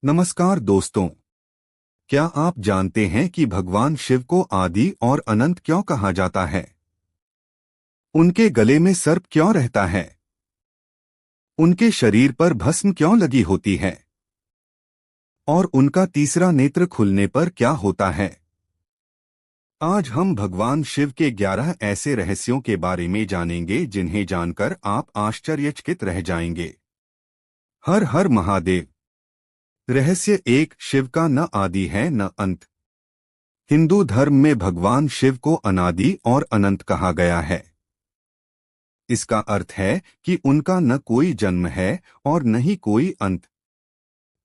नमस्कार दोस्तों। क्या आप जानते हैं कि भगवान शिव को आदि और अनंत क्यों कहा जाता है? उनके गले में सर्प क्यों रहता है? उनके शरीर पर भस्म क्यों लगी होती है? और उनका तीसरा नेत्र खुलने पर क्या होता है? आज हम भगवान शिव के 11 ऐसे रहस्यों के बारे में जानेंगे जिन्हें जानकर आप आश्चर्यचकित रह जाएंगे। हर हर महादेव। रहस्य 1। शिव का न आदि है न अंत। हिंदू धर्म में भगवान शिव को अनादि और अनंत कहा गया है। इसका अर्थ है कि उनका न कोई जन्म है और न ही कोई अंत।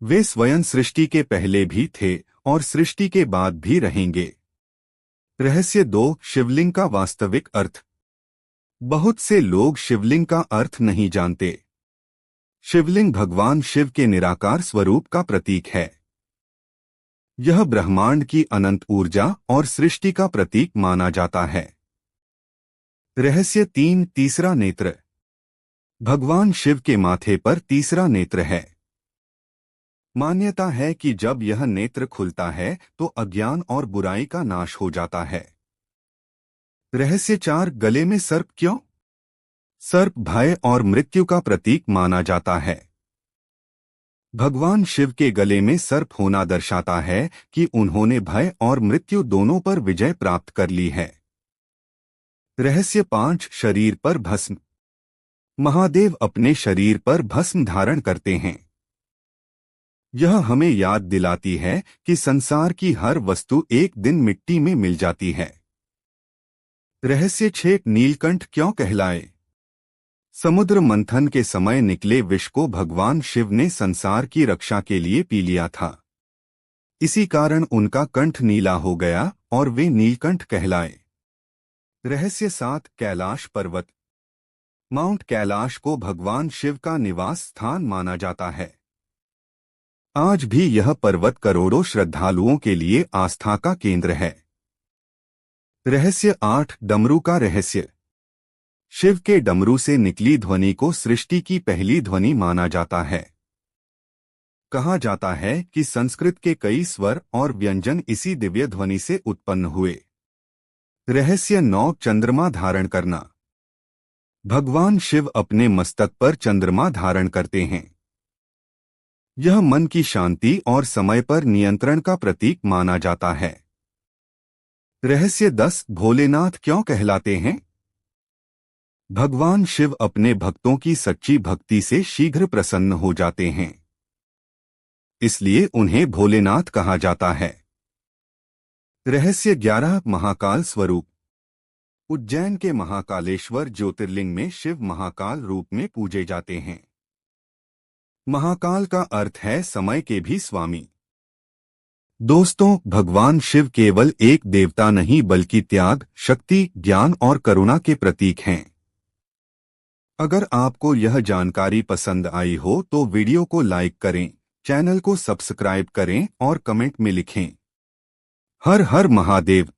वे स्वयं सृष्टि के पहले भी थे और सृष्टि के बाद भी रहेंगे। रहस्य 2। शिवलिंग का वास्तविक अर्थ। बहुत से लोग शिवलिंग का अर्थ नहीं जानते। शिवलिंग भगवान शिव के निराकार स्वरूप का प्रतीक है। यह ब्रह्मांड की अनंत ऊर्जा और सृष्टि का प्रतीक माना जाता है। रहस्य 3। तीसरा नेत्र। भगवान शिव के माथे पर तीसरा नेत्र है। मान्यता है कि जब यह नेत्र खुलता है तो अज्ञान और बुराई का नाश हो जाता है। रहस्य 4। गले में सर्प क्यों? सर्प भय और मृत्यु का प्रतीक माना जाता है। भगवान शिव के गले में सर्प होना दर्शाता है कि उन्होंने भय और मृत्यु दोनों पर विजय प्राप्त कर ली है। रहस्य 5। शरीर पर भस्म। महादेव अपने शरीर पर भस्म धारण करते हैं। यह हमें याद दिलाती है कि संसार की हर वस्तु एक दिन मिट्टी में मिल जाती है। रहस्य 6। नीलकंठ क्यों कहलाए? समुद्र मंथन के समय निकले विष को भगवान शिव ने संसार की रक्षा के लिए पी लिया था। इसी कारण उनका कंठ नीला हो गया और वे नीलकंठ कहलाए। रहस्य 7। कैलाश पर्वत। माउंट कैलाश को भगवान शिव का निवास स्थान माना जाता है। आज भी यह पर्वत करोड़ों श्रद्धालुओं के लिए आस्था का केंद्र है। रहस्य 8। डमरू का रहस्य। शिव के डमरू से निकली ध्वनि को सृष्टि की पहली ध्वनि माना जाता है। कहा जाता है कि संस्कृत के कई स्वर और व्यंजन इसी दिव्य ध्वनि से उत्पन्न हुए। रहस्य 9। चंद्रमा धारण करना। भगवान शिव अपने मस्तक पर चंद्रमा धारण करते हैं। यह मन की शांति और समय पर नियंत्रण का प्रतीक माना जाता है। रहस्य 10। भोलेनाथ क्यों कहलाते हैं? भगवान शिव अपने भक्तों की सच्ची भक्ति से शीघ्र प्रसन्न हो जाते हैं, इसलिए उन्हें भोलेनाथ कहा जाता है। रहस्य 11। महाकाल स्वरूप। उज्जैन के महाकालेश्वर ज्योतिर्लिंग में शिव महाकाल रूप में पूजे जाते हैं। महाकाल का अर्थ है समय के भी स्वामी। दोस्तों, भगवान शिव केवल एक देवता नहीं बल्कि त्याग, शक्ति, ज्ञान और करुणा के प्रतीक हैं। अगर आपको यह जानकारी पसंद आई हो तो वीडियो को लाइक करें, चैनल को सब्सक्राइब करें और कमेंट में लिखें। हर हर महादेव।